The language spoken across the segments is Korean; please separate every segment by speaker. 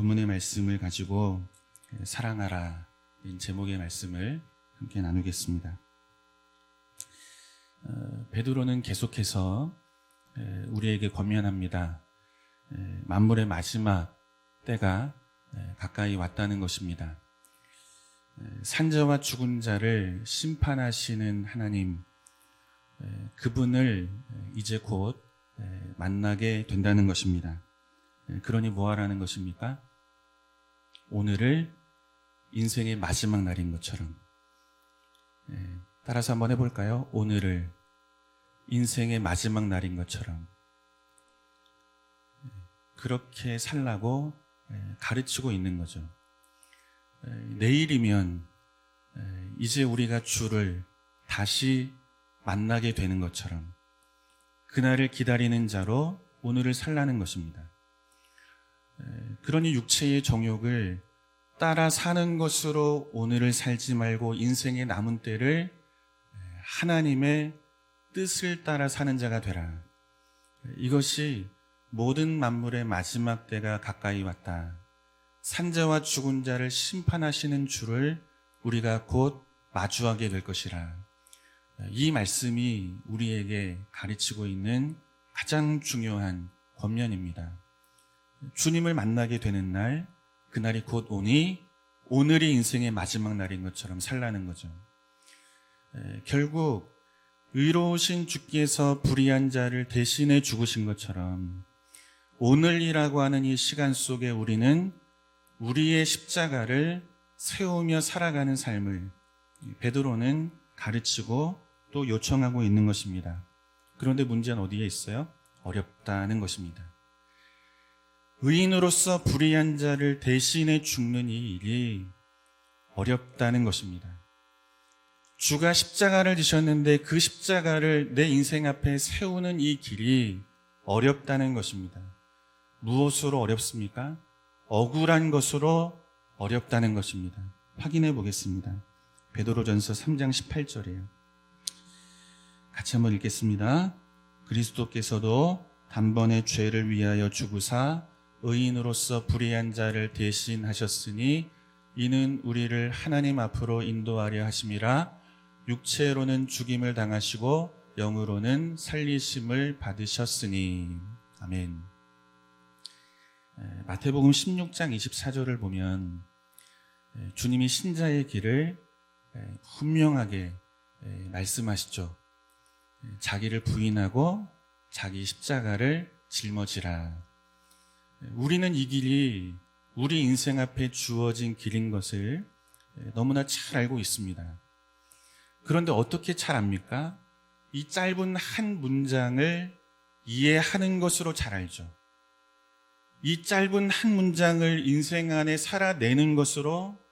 Speaker 1: 본문의 말씀을 가지고 사랑하라 제목의 말씀을 함께 나누겠습니다. 베드로는 계속해서 우리에게 권면합니다. 만물의 마지막 때가 가까이 왔다는 것입니다. 산자와 죽은 자를 심판하시는 하나님, 그분을 이제 곧 만나게 된다는 것입니다. 그러니 뭐 하라는 것입니까? 오늘을 인생의 마지막 날인 것처럼, 따라서 한번 해볼까요? 오늘을 인생의 마지막 날인 것처럼 그렇게 살라고 가르치고 있는 거죠. 내일이면 이제 우리가 주를 다시 만나게 되는 것처럼 그날을 기다리는 자로 오늘을 살라는 것입니다. 그러니 육체의 정욕을 따라 사는 것으로 오늘을 살지 말고 인생의 남은 때를 하나님의 뜻을 따라 사는 자가 되라. 이것이 모든 만물의 마지막 때가 가까이 왔다. 산자와 죽은 자를 심판하시는 주를 우리가 곧 마주하게 될 것이라. 이 말씀이 우리에게 가르치고 있는 가장 중요한 권면입니다. 주님을 만나게 되는 날, 그날이 곧 오니 오늘이 인생의 마지막 날인 것처럼 살라는 거죠. 결국 의로우신 주께서 불의한 자를 대신해 죽으신 것처럼 오늘이라고 하는 이 시간 속에 우리는 우리의 십자가를 세우며 살아가는 삶을 베드로는 가르치고 또 요청하고 있는 것입니다. 그런데 문제는 어디에 있어요? 어렵다는 것입니다. 의인으로서 불의한 자를 대신해 죽는 이 일이 어렵다는 것입니다. 주가 십자가를 지셨는데 그 십자가를 내 인생 앞에 세우는 이 길이 어렵다는 것입니다. 무엇으로 어렵습니까? 억울한 것으로 어렵다는 것입니다. 확인해 보겠습니다. 베드로전서 3장 18절이에요. 같이 한번 읽겠습니다. 그리스도께서도 단번에 죄를 위하여 죽으사 의인으로서 불의한 자를 대신하셨으니 이는 우리를 하나님 앞으로 인도하려 하심이라. 육체로는 죽임을 당하시고 영으로는 살리심을 받으셨으니. 아멘. 마태복음 16장 24절을 보면 주님이 신자의 길을 분명하게 말씀하시죠. 자기를 부인하고 자기 십자가를 짊어지라. 우리는 이 길이 우리 인생 앞에 주어진 길인 것을 너무나 잘 알고 있습니다. 그런데 어떻게 잘 압니까? 이 짧은 한 문장을 이해하는 것으로 잘 알죠. 이 짧은 한 문장을 인생 안에 살아내는 것으로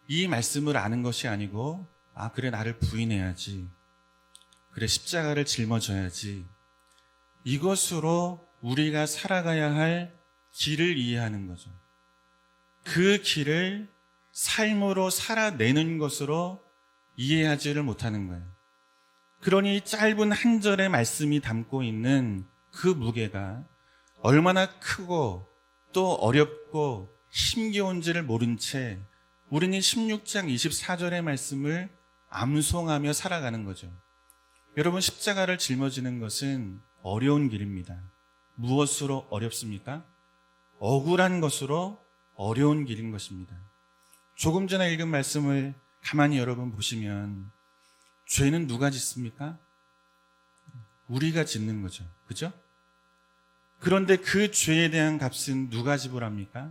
Speaker 1: 이 말씀을 아는 것이 아니고, 그래, 나를 부인해야지. 그래, 십자가를 짊어져야지. 이것으로 우리가 살아가야 할 길을 이해하는 거죠. 그 길을 삶으로 살아내는 것으로 이해하지를 못하는 거예요. 그러니 짧은 한 절의 말씀이 담고 있는 그 무게가 얼마나 크고 또 어렵고 힘겨운지를 모른 채 우리는 16장 24절의 말씀을 암송하며 살아가는 거죠. 여러분, 십자가를 짊어지는 것은 어려운 길입니다. 무엇으로 어렵습니까? 억울한 것으로 어려운 길인 것입니다. 조금 전에 읽은 말씀을 가만히 여러분 보시면 죄는 누가 짓습니까? 우리가 짓는 거죠. 그죠? 그런데 그 죄에 대한 값은 누가 지불합니까?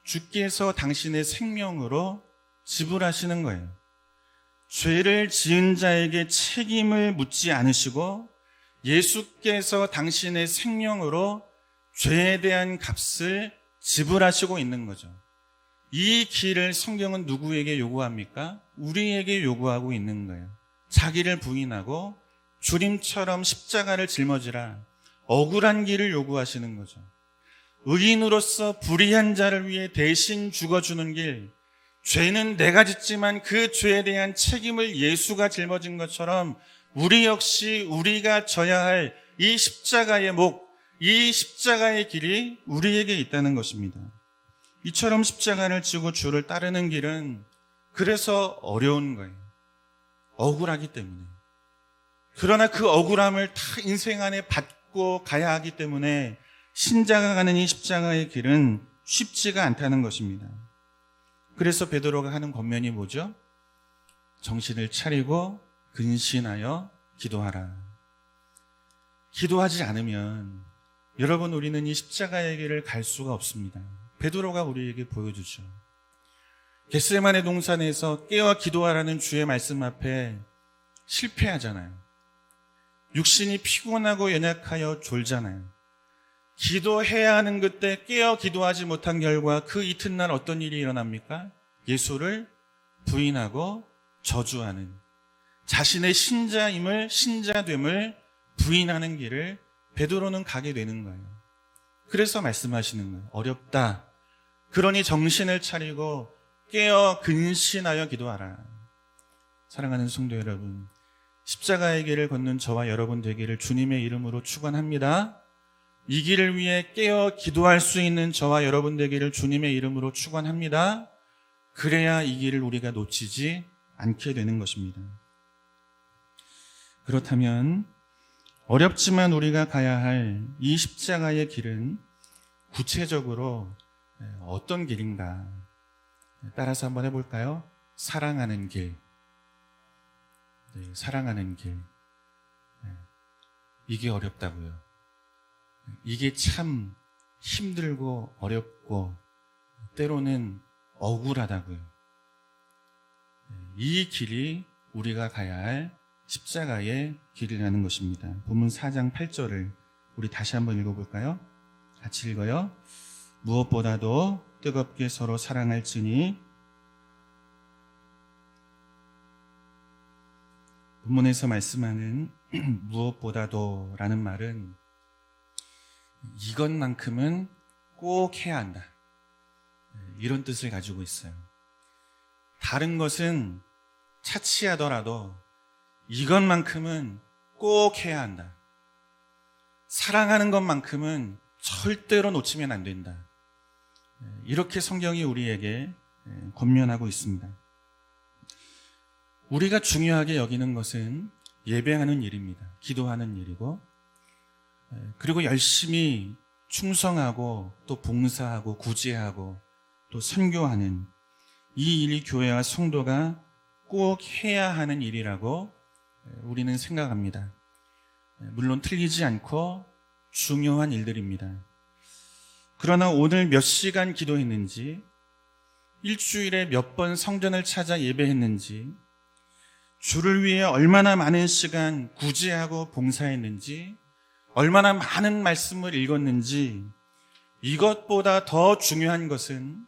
Speaker 1: 주께서 당신의 생명으로 지불하시는 거예요. 죄를 지은 자에게 책임을 묻지 않으시고 예수께서 당신의 생명으로 죄에 대한 값을 지불하시고 있는 거죠. 이 길을 성경은 누구에게 요구합니까? 우리에게 요구하고 있는 거예요. 자기를 부인하고 주님처럼 십자가를 짊어지라. 억울한 길을 요구하시는 거죠. 의인으로서 불의한 자를 위해 대신 죽어주는 길, 죄는 내가 짓지만 그 죄에 대한 책임을 예수가 짊어진 것처럼 우리 역시 우리가 져야 할 이 십자가의 목, 이 십자가의 길이 우리에게 있다는 것입니다. 이처럼 십자가를 지고 주를 따르는 길은 그래서 어려운 거예요. 억울하기 때문에. 그러나 그 억울함을 다 인생 안에 받고 가야 하기 때문에 신자가 가는 이 십자가의 길은 쉽지가 않다는 것입니다. 그래서 베드로가 하는 권면이 뭐죠? 정신을 차리고 근신하여 기도하라. 기도하지 않으면 여러분 우리는 이 십자가의 길을 갈 수가 없습니다. 베드로가 우리에게 보여주죠. 겟세마네 동산에서 깨어 기도하라는 주의 말씀 앞에 실패하잖아요. 육신이 피곤하고 연약하여 졸잖아요. 기도해야 하는 그때 깨어 기도하지 못한 결과 그 이튿날 어떤 일이 일어납니까? 예수를 부인하고 저주하는, 자신의 신자됨을 부인하는 길을 베드로는 가게 되는 거예요. 그래서 말씀하시는 거예요. 어렵다. 그러니 정신을 차리고 깨어 근신하여 기도하라. 사랑하는 성도 여러분, 십자가의 길을 걷는 저와 여러분 되기를 주님의 이름으로 축원합니다. 이 길을 위해 깨어 기도할 수 있는 저와 여러분 되기를 주님의 이름으로 축원합니다. 그래야 이 길을 우리가 놓치지 않게 되는 것입니다. 그렇다면 어렵지만 우리가 가야 할 이 십자가의 길은 구체적으로 어떤 길인가? 따라서 한번 해볼까요? 사랑하는 길. 네, 사랑하는 길. 이게 어렵다고요. 이게 참 힘들고 어렵고 때로는 억울하다고요. 이 길이 우리가 가야 할 십자가의 길이라는 것입니다. 본문 4장 8절을 우리 다시 한번 읽어볼까요? 같이 읽어요. 무엇보다도 뜨겁게 서로 사랑할지니. 본문에서 말씀하는 무엇보다도 라는 말은 이것만큼은 꼭 해야 한다, 이런 뜻을 가지고 있어요. 다른 것은 차치하더라도 이것만큼은 꼭 해야 한다. 사랑하는 것만큼은 절대로 놓치면 안 된다. 이렇게 성경이 우리에게 권면하고 있습니다. 우리가 중요하게 여기는 것은 예배하는 일입니다. 기도하는 일이고, 그리고 열심히 충성하고 또 봉사하고 구제하고 또 선교하는 이 일이 교회와 성도가 꼭 해야 하는 일이라고 우리는 생각합니다. 물론 틀리지 않고 중요한 일들입니다. 그러나 오늘 몇 시간 기도했는지, 일주일에 몇 번 성전을 찾아 예배했는지, 주를 위해 얼마나 많은 시간 구제하고 봉사했는지, 얼마나 많은 말씀을 읽었는지, 이것보다 더 중요한 것은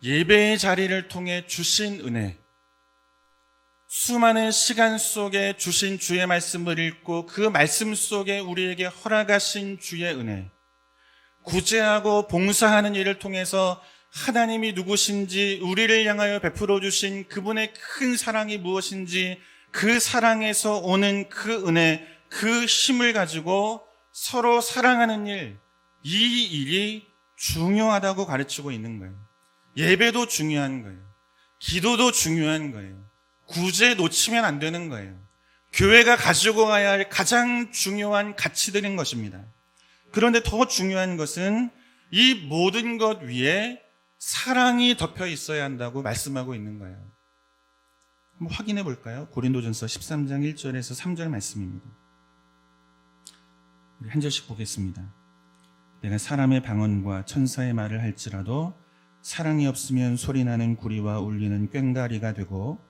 Speaker 1: 예배의 자리를 통해 주신 은혜, 수많은 시간 속에 주신 주의 말씀을 읽고 그 말씀 속에 우리에게 허락하신 주의 은혜, 구제하고 봉사하는 일을 통해서 하나님이 누구신지, 우리를 향하여 베풀어 주신 그분의 큰 사랑이 무엇인지, 그 사랑에서 오는 그 은혜, 그 힘을 가지고 서로 사랑하는 일, 이 일이 중요하다고 가르치고 있는 거예요. 예배도 중요한 거예요. 기도도 중요한 거예요. 구제 놓치면 안 되는 거예요. 교회가 가지고 가야 할 가장 중요한 가치들인 것입니다. 그런데 더 중요한 것은 이 모든 것 위에 사랑이 덮여 있어야 한다고 말씀하고 있는 거예요. 한번 확인해 볼까요? 고린도전서 13장 1절에서 3절 말씀입니다. 우리 한 절씩 보겠습니다. 내가 사람의 방언과 천사의 말을 할지라도 사랑이 없으면 소리나는 구리와 울리는 꽹과리가 되고,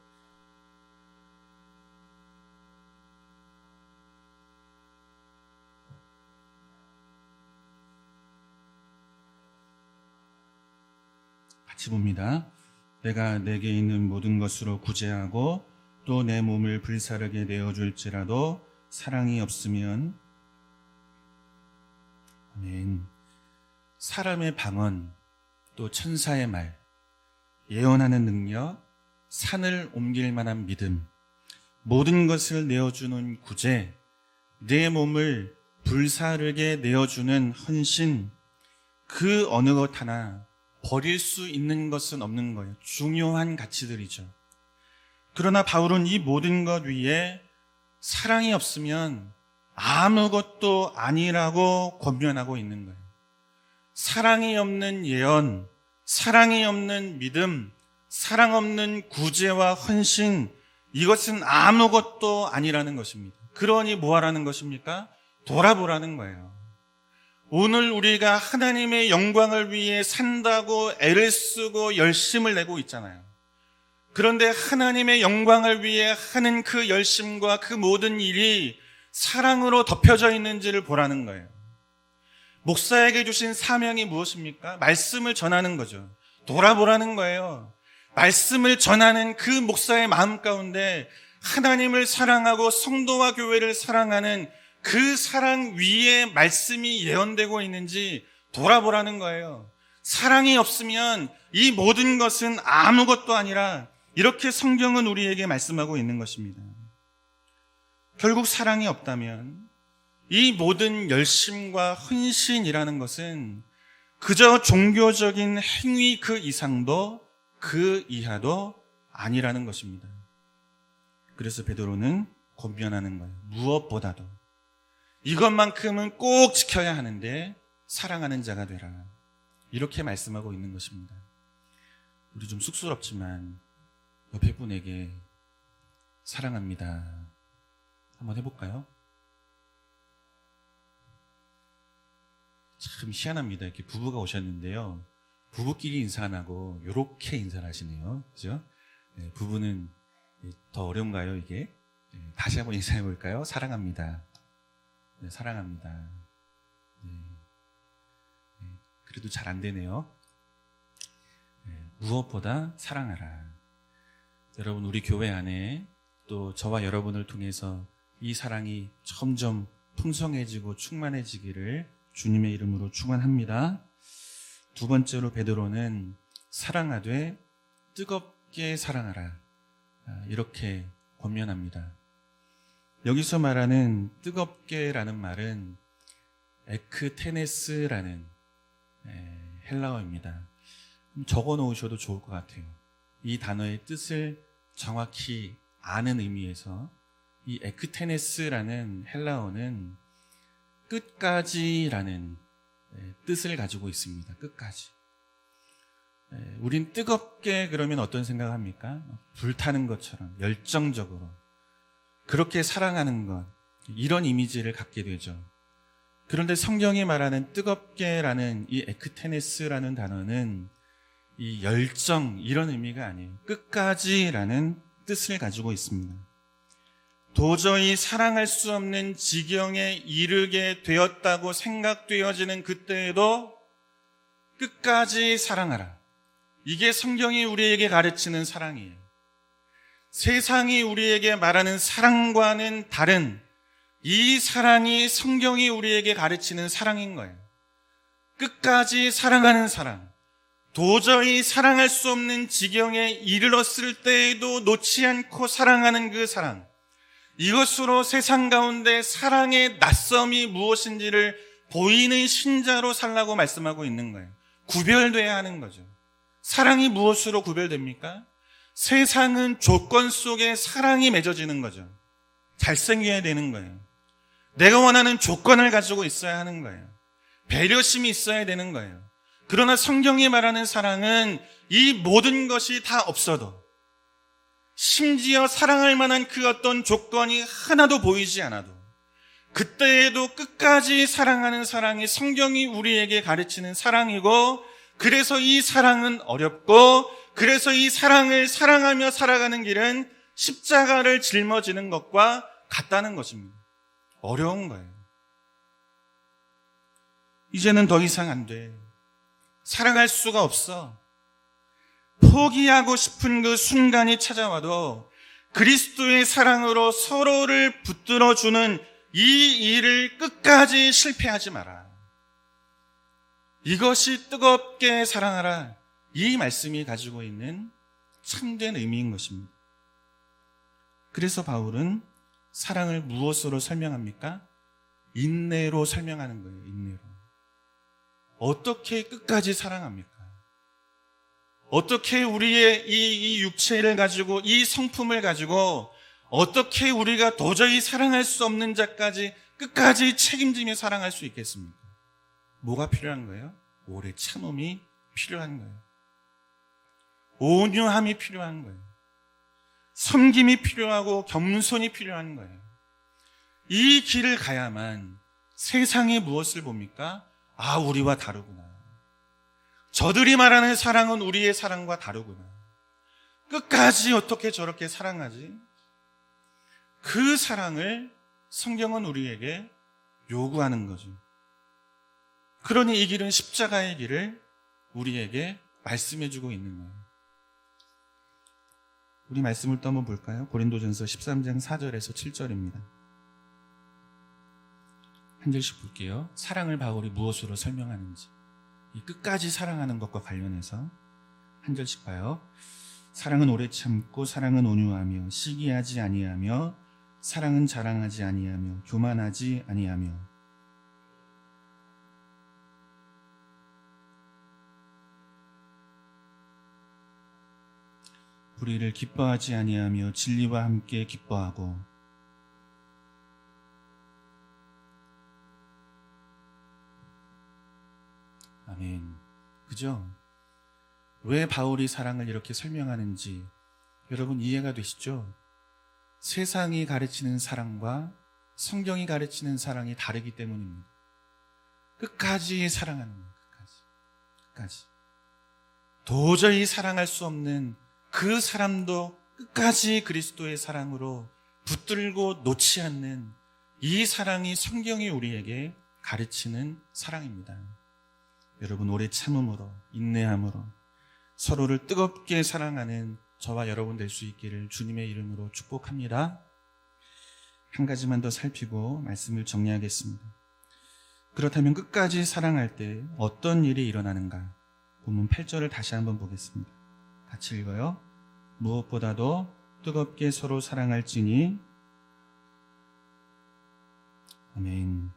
Speaker 1: 같이 봅니다. 내가 내게 있는 모든 것으로 구제하고 또 내 몸을 불사르게 내어줄지라도 사랑이 없으면, 아멘. 사람의 방언, 또 천사의 말, 예언하는 능력, 산을 옮길 만한 믿음, 모든 것을 내어주는 구제, 내 몸을 불사르게 내어주는 헌신, 그 어느 것 하나 버릴 수 있는 것은 없는 거예요. 중요한 가치들이죠. 그러나 바울은 이 모든 것 위에 사랑이 없으면 아무것도 아니라고 권면하고 있는 거예요. 사랑이 없는 예언, 사랑이 없는 믿음, 사랑 없는 구제와 헌신, 이것은 아무것도 아니라는 것입니다. 그러니 뭐 하라는 것입니까? 돌아보라는 거예요. 오늘 우리가 하나님의 영광을 위해 산다고 애를 쓰고 열심을 내고 있잖아요. 그런데 하나님의 영광을 위해 하는 그 열심과 그 모든 일이 사랑으로 덮여져 있는지를 보라는 거예요. 목사에게 주신 사명이 무엇입니까? 말씀을 전하는 거죠. 돌아보라는 거예요. 말씀을 전하는 그 목사의 마음 가운데 하나님을 사랑하고 성도와 교회를 사랑하는 그 사랑 위에 말씀이 예언되고 있는지 돌아보라는 거예요. 사랑이 없으면 이 모든 것은 아무것도 아니라 이렇게 성경은 우리에게 말씀하고 있는 것입니다. 결국 사랑이 없다면 이 모든 열심과 헌신이라는 것은 그저 종교적인 행위 그 이상도 그 이하도 아니라는 것입니다. 그래서 베드로는 권면하는 거예요. 무엇보다도 이것만큼은 꼭 지켜야 하는데 사랑하는 자가 되라. 이렇게 말씀하고 있는 것입니다. 우리 좀 쑥스럽지만 옆에 분에게 사랑합니다 한번 해볼까요? 참 희한합니다. 이렇게 부부가 오셨는데요. 부부끼리 인사 안 하고 이렇게 인사를 하시네요. 그죠? 네, 부부는 더 어려운가요, 이게? 네, 다시 한번 인사해 볼까요? 사랑합니다. 네, 사랑합니다. 네, 네, 그래도 잘 안 되네요. 네, 무엇보다 사랑하라. 여러분, 우리 교회 안에 또 저와 여러분을 통해서 이 사랑이 점점 풍성해지고 충만해지기를 주님의 이름으로 축원합니다. 두 번째로 베드로는 사랑하되 뜨겁게 사랑하라. 이렇게 권면합니다. 여기서 말하는 뜨겁게라는 말은 에크테네스라는 헬라어입니다. 적어 놓으셔도 좋을 것 같아요. 이 단어의 뜻을 정확히 아는 의미에서 이 에크테네스라는 헬라어는 끝까지라는 뜻을 가지고 있습니다. 끝까지. 우린 뜨겁게 그러면 어떤 생각을 합니까? 불타는 것처럼 열정적으로 그렇게 사랑하는 것, 이런 이미지를 갖게 되죠. 그런데 성경이 말하는 뜨겁게라는 이 에크테네스라는 단어는 이 열정, 이런 의미가 아니에요. 끝까지라는 뜻을 가지고 있습니다. 도저히 사랑할 수 없는 지경에 이르게 되었다고 생각되어지는 그때에도 끝까지 사랑하라. 이게 성경이 우리에게 가르치는 사랑이에요. 세상이 우리에게 말하는 사랑과는 다른 이 사랑이 성경이 우리에게 가르치는 사랑인 거예요. 끝까지 사랑하는 사랑. 도저히 사랑할 수 없는 지경에 이르렀을 때에도 놓지 않고 사랑하는 그 사랑. 이것으로 세상 가운데 사랑의 낯섦이 무엇인지를 보이는 신자로 살라고 말씀하고 있는 거예요. 구별돼야 하는 거죠. 사랑이 무엇으로 구별됩니까? 세상은 조건 속에 사랑이 맺어지는 거죠. 잘생겨야 되는 거예요. 내가 원하는 조건을 가지고 있어야 하는 거예요. 배려심이 있어야 되는 거예요. 그러나 성경이 말하는 사랑은 이 모든 것이 다 없어도 심지어 사랑할 만한 그 어떤 조건이 하나도 보이지 않아도 그때에도 끝까지 사랑하는 사랑이 성경이 우리에게 가르치는 사랑이고, 그래서 이 사랑은 어렵고, 그래서 이 사랑을 사랑하며 살아가는 길은 십자가를 짊어지는 것과 같다는 것입니다. 어려운 거예요. 이제는 더 이상 안 돼. 사랑할 수가 없어. 포기하고 싶은 그 순간이 찾아와도 그리스도의 사랑으로 서로를 붙들어주는 이 일을 끝까지 실패하지 마라. 이것이 뜨겁게 사랑하라. 이 말씀이 가지고 있는 참된 의미인 것입니다. 그래서 바울은 사랑을 무엇으로 설명합니까? 인내로 설명하는 거예요. 인내로. 어떻게 끝까지 사랑합니까? 어떻게 우리의 이 육체를 가지고, 이 성품을 가지고 어떻게 우리가 도저히 사랑할 수 없는 자까지 끝까지 책임지며 사랑할 수 있겠습니까? 뭐가 필요한 거예요? 오래 참음이 필요한 거예요. 온유함이 필요한 거예요. 섬김이 필요하고 겸손이 필요한 거예요. 이 길을 가야만 세상이 무엇을 봅니까? 아, 우리와 다르구나. 저들이 말하는 사랑은 우리의 사랑과 다르구나. 끝까지 어떻게 저렇게 사랑하지? 그 사랑을 성경은 우리에게 요구하는 거죠. 그러니 이 길은 십자가의 길을 우리에게 말씀해주고 있는 거예요. 우리 말씀을 또 한번 볼까요? 고린도전서 13장 4절에서 7절입니다. 한 절씩 볼게요. 사랑을 바울이 무엇으로 설명하는지, 이 끝까지 사랑하는 것과 관련해서 한 절씩 봐요. 사랑은 오래 참고, 사랑은 온유하며, 시기하지 아니하며, 사랑은 자랑하지 아니하며, 교만하지 아니하며. 불의를 기뻐하지 아니하며, 진리와 함께 기뻐하고. 아멘. 그죠? 왜 바울이 사랑을 이렇게 설명하는지 여러분 이해가 되시죠? 세상이 가르치는 사랑과 성경이 가르치는 사랑이 다르기 때문입니다. 끝까지 사랑하는 거예요. 끝까지. 도저히 사랑할 수 없는 그 사람도 끝까지 그리스도의 사랑으로 붙들고 놓지 않는 이 사랑이 성경이 우리에게 가르치는 사랑입니다. 여러분, 오래 참음으로, 인내함으로 서로를 뜨겁게 사랑하는 저와 여러분 될 수 있기를 주님의 이름으로 축복합니다. 한 가지만 더 살피고 말씀을 정리하겠습니다. 그렇다면 끝까지 사랑할 때 어떤 일이 일어나는가? 본문 8절을 다시 한번 보겠습니다. 같이 읽어요. 무엇보다도 뜨겁게 서로 사랑할지니. 아멘.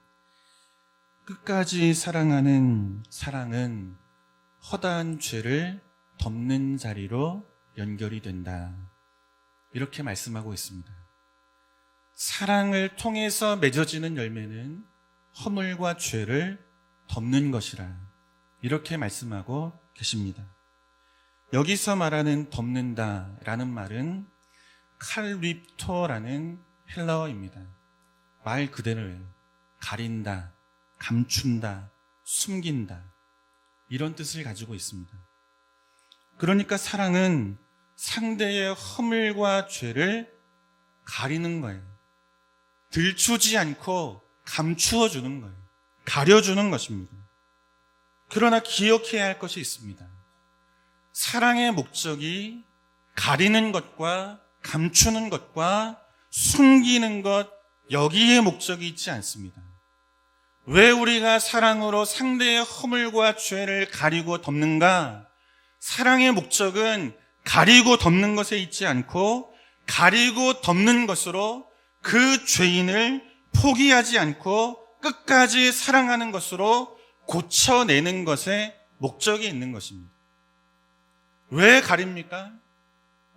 Speaker 1: 끝까지 사랑하는 사랑은 허다한 죄를 덮는 자리로 연결이 된다. 이렇게 말씀하고 있습니다. 사랑을 통해서 맺어지는 열매는 허물과 죄를 덮는 것이라. 이렇게 말씀하고 계십니다. 여기서 말하는 덮는다라는 말은 칼립토라는 헬라어입니다. 말 그대로예요. 가린다, 감춘다, 숨긴다, 이런 뜻을 가지고 있습니다. 그러니까 사랑은 상대의 허물과 죄를 가리는 거예요. 들추지 않고 감추어 주는 거예요. 가려주는 것입니다. 그러나 기억해야 할 것이 있습니다. 사랑의 목적이 가리는 것과 감추는 것과 숨기는 것, 여기에 목적이 있지 않습니다. 왜 우리가 사랑으로 상대의 허물과 죄를 가리고 덮는가? 사랑의 목적은 가리고 덮는 것에 있지 않고 가리고 덮는 것으로 그 죄인을 포기하지 않고 끝까지 사랑하는 것으로 고쳐내는 것에 목적이 있는 것입니다. 왜 가립니까?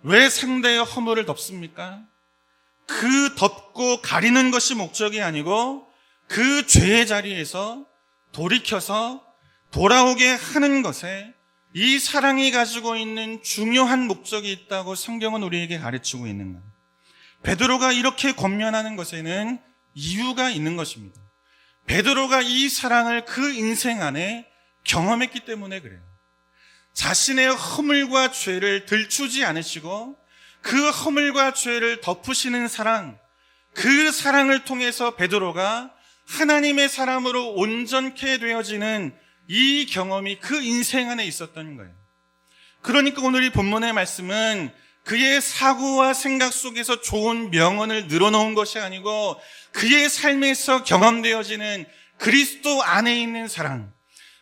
Speaker 1: 왜 상대의 허물을 덮습니까? 그 덮고 가리는 것이 목적이 아니고 그 죄의 자리에서 돌이켜서 돌아오게 하는 것에 이 사랑이 가지고 있는 중요한 목적이 있다고 성경은 우리에게 가르치고 있는 거예요. 베드로가 이렇게 권면하는 것에는 이유가 있는 것입니다. 베드로가 이 사랑을 그 인생 안에 경험했기 때문에 그래요. 자신의 허물과 죄를 들추지 않으시고 그 허물과 죄를 덮으시는 사랑, 그 사랑을 통해서 베드로가 하나님의 사람으로 온전케 되어지는 이 경험이 그 인생 안에 있었던 거예요. 그러니까 오늘 이 본문의 말씀은 그의 사고와 생각 속에서 좋은 명언을 늘어놓은 것이 아니고 그의 삶에서 경험되어지는 그리스도 안에 있는 사랑,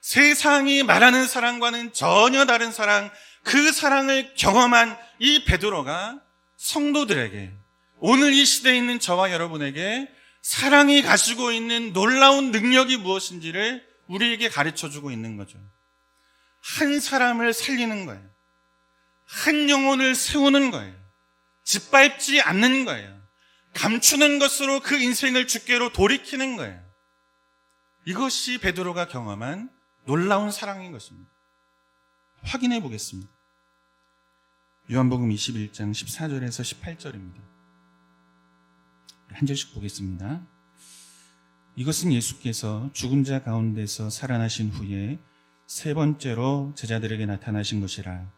Speaker 1: 세상이 말하는 사랑과는 전혀 다른 사랑, 그 사랑을 경험한 이 베드로가 성도들에게, 오늘 이 시대에 있는 저와 여러분에게 사랑이 가지고 있는 놀라운 능력이 무엇인지를 우리에게 가르쳐주고 있는 거죠. 한 사람을 살리는 거예요. 한 영혼을 세우는 거예요. 짓밟지 않는 거예요. 감추는 것으로 그 인생을 주께로 돌이키는 거예요. 이것이 베드로가 경험한 놀라운 사랑인 것입니다. 확인해 보겠습니다. 요한복음 21장 14절에서 18절입니다. 한 절씩 보겠습니다. 이것은 예수께서 죽은 자 가운데서 살아나신 후에 세 번째로 제자들에게 나타나신 것이라.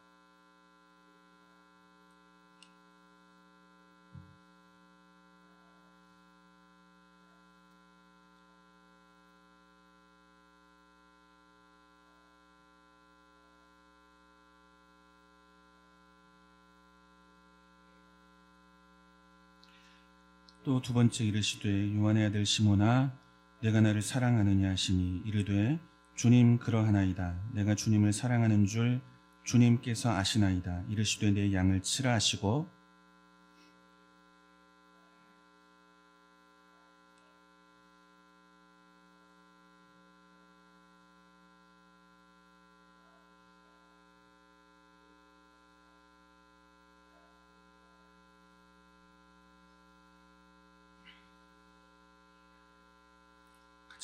Speaker 1: 또 두 번째 이르시되 요한의 아들 시몬아 내가 나를 사랑하느냐 하시니 이르되 주님 그러하나이다. 내가 주님을 사랑하는 줄 주님께서 아시나이다. 이르시되 내 양을 치라 하시고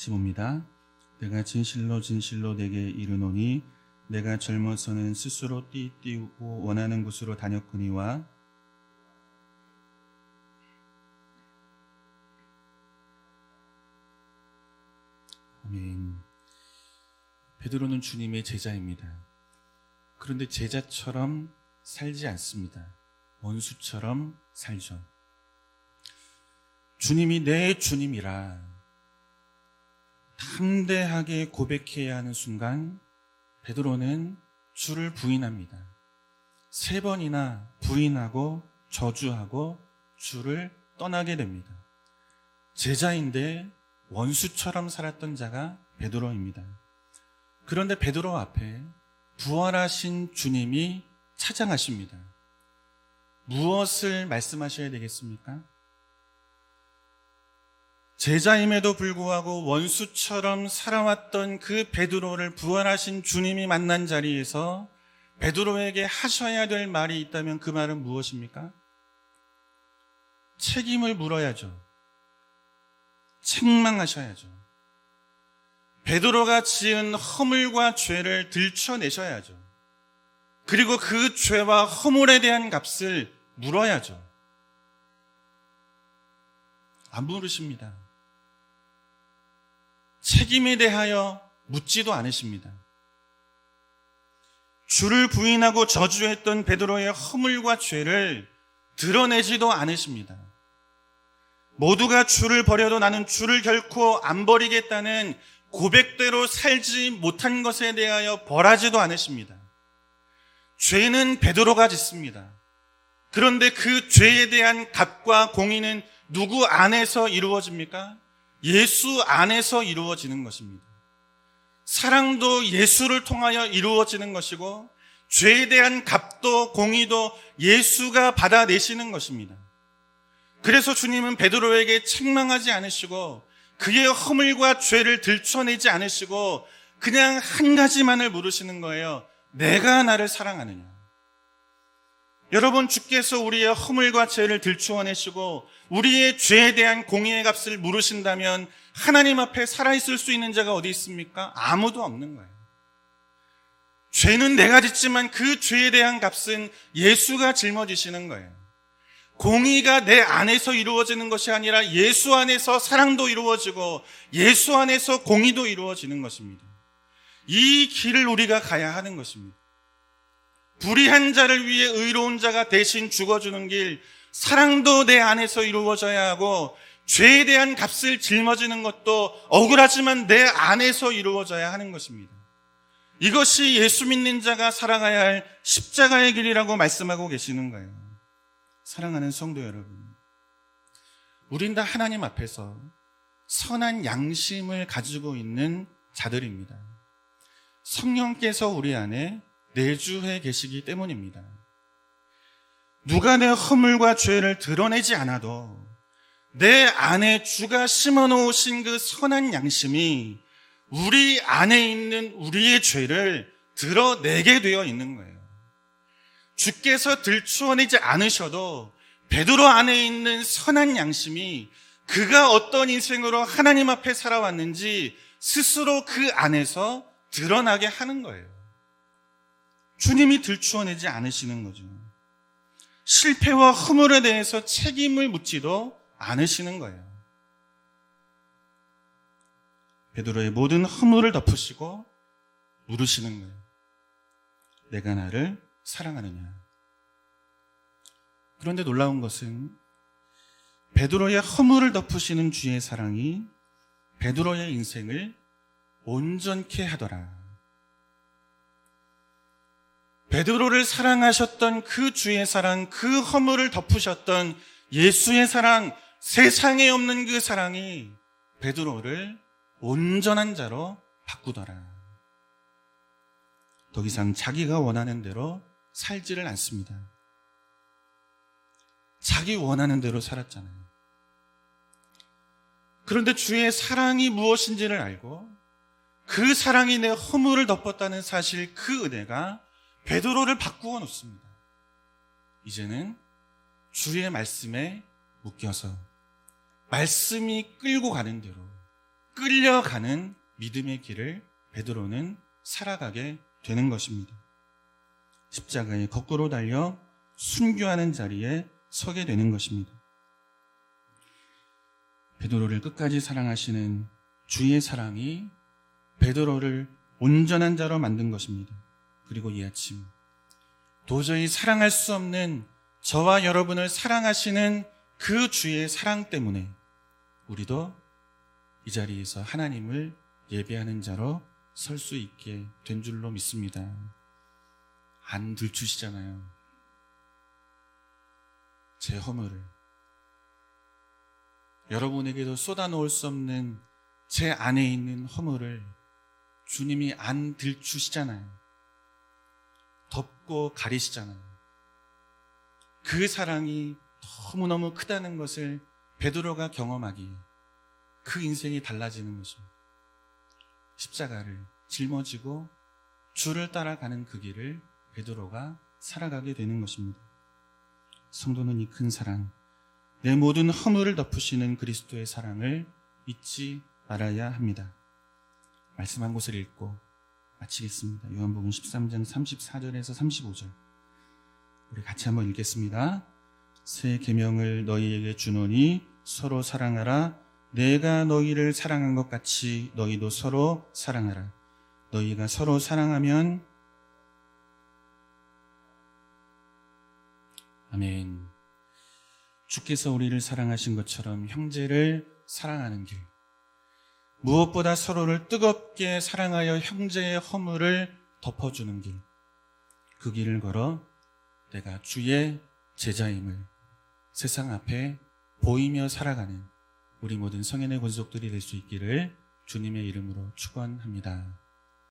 Speaker 1: 같이 봅니다. 내가 진실로 진실로 내게 이르노니 내가 젊어서는 스스로 띠띠우고 원하는 곳으로 다녔거니와 아멘. 베드로는 주님의 제자입니다. 그런데 제자처럼 살지 않습니다. 원수처럼 살죠. 주님이 내 주님이라 담대하게 고백해야 하는 순간 베드로는 주를 부인합니다. 3번이나 부인하고 저주하고 주를 떠나게 됩니다. 제자인데 원수처럼 살았던 자가 베드로입니다. 그런데 베드로 앞에 부활하신 주님이 찾아가십니다. 무엇을 말씀하셔야 되겠습니까? 제자임에도 불구하고 원수처럼 살아왔던 그 베드로를 부활하신 주님이 만난 자리에서 베드로에게 하셔야 될 말이 있다면 그 말은 무엇입니까? 책임을 물어야죠. 책망하셔야죠. 베드로가 지은 허물과 죄를 들춰내셔야죠. 그리고 그 죄와 허물에 대한 값을 물어야죠. 안 물으십니다. 책임에 대하여 묻지도 않으십니다. 주를 부인하고 저주했던 베드로의 허물과 죄를 드러내지도 않으십니다. 모두가 주를 버려도 나는 주를 결코 안 버리겠다는 고백대로 살지 못한 것에 대하여 벌하지도 않으십니다. 죄는 베드로가 짓습니다. 그런데 그 죄에 대한 값과 공의는 누구 안에서 이루어집니까? 예수 안에서 이루어지는 것입니다. 사랑도 예수를 통하여 이루어지는 것이고 죄에 대한 값도 공의도 예수가 받아내시는 것입니다. 그래서 주님은 베드로에게 책망하지 않으시고 그의 허물과 죄를 들춰내지 않으시고 그냥 한 가지만을 물으시는 거예요. 내가 나를 사랑하느냐? 여러분, 주께서 우리의 허물과 죄를 들추어내시고 우리의 죄에 대한 공의의 값을 물으신다면 하나님 앞에 살아있을 수 있는 자가 어디 있습니까? 아무도 없는 거예요. 죄는 내가 짓지만 그 죄에 대한 값은 예수가 짊어지시는 거예요. 공의가 내 안에서 이루어지는 것이 아니라 예수 안에서 사랑도 이루어지고 예수 안에서 공의도 이루어지는 것입니다. 이 길을 우리가 가야 하는 것입니다. 불의한 자를 위해 의로운 자가 대신 죽어주는 길, 사랑도 내 안에서 이루어져야 하고 죄에 대한 값을 짊어지는 것도 억울하지만 내 안에서 이루어져야 하는 것입니다. 이것이 예수 믿는 자가 살아가야 할 십자가의 길이라고 말씀하고 계시는 거예요. 사랑하는 성도 여러분, 우린 다 하나님 앞에서 선한 양심을 가지고 있는 자들입니다. 성령께서 우리 안에 내주해 계시기 때문입니다. 누가 내 허물과 죄를 드러내지 않아도 내 안에 주가 심어놓으신 그 선한 양심이 우리 안에 있는 우리의 죄를 드러내게 되어 있는 거예요. 주께서 들추어내지 않으셔도 베드로 안에 있는 선한 양심이 그가 어떤 인생으로 하나님 앞에 살아왔는지 스스로 그 안에서 드러나게 하는 거예요. 주님이 들추어내지 않으시는 거죠. 실패와 허물에 대해서 책임을 묻지도 않으시는 거예요. 베드로의 모든 허물을 덮으시고 물으시는 거예요. 내가 나를 사랑하느냐? 그런데 놀라운 것은 베드로의 허물을 덮으시는 주의 사랑이 베드로의 인생을 온전케 하더라. 베드로를 사랑하셨던 그 주의 사랑, 그 허물을 덮으셨던 예수의 사랑, 세상에 없는 그 사랑이 베드로를 온전한 자로 바꾸더라. 더 이상 자기가 원하는 대로 살지를 않습니다. 자기 원하는 대로 살았잖아요. 그런데 주의 사랑이 무엇인지를 알고 그 사랑이 내 허물을 덮었다는 사실, 그 은혜가 베드로를 바꾸어 놓습니다. 이제는 주의 말씀에 묶여서 말씀이 끌고 가는 대로 끌려가는 믿음의 길을 베드로는 살아가게 되는 것입니다. 십자가에 거꾸로 달려 순교하는 자리에 서게 되는 것입니다. 베드로를 끝까지 사랑하시는 주의 사랑이 베드로를 온전한 자로 만든 것입니다. 그리고 이 아침 도저히 사랑할 수 없는 저와 여러분을 사랑하시는 그 주의 사랑 때문에 우리도 이 자리에서 하나님을 예배하는 자로 설 수 있게 된 줄로 믿습니다. 안 들추시잖아요. 제 허물을. 여러분에게도 쏟아놓을 수 없는 제 안에 있는 허물을 주님이 안 들추시잖아요. 덮고 가리시잖아요. 그 사랑이 너무너무 크다는 것을 베드로가 경험하기에 그 인생이 달라지는 것입니다. 십자가를 짊어지고 주를 따라가는 그 길을 베드로가 살아가게 되는 것입니다. 성도는 이 큰 사랑, 내 모든 허물을 덮으시는 그리스도의 사랑을 잊지 말아야 합니다. 말씀 한 곳을 읽고 마치겠습니다. 요한복음 13장 34절에서 35절 우리 같이 한번 읽겠습니다. 새 계명을 너희에게 주노니 서로 사랑하라. 내가 너희를 사랑한 것 같이 너희도 서로 사랑하라. 너희가 서로 사랑하면 아멘. 주께서 우리를 사랑하신 것처럼 형제를 사랑하는 길, 무엇보다 서로를 뜨겁게 사랑하여 형제의 허물을 덮어주는 길, 그 길을 걸어 내가 주의 제자임을 세상 앞에 보이며 살아가는 우리 모든 성인의 권속들이 될 수 있기를 주님의 이름으로 축원합니다.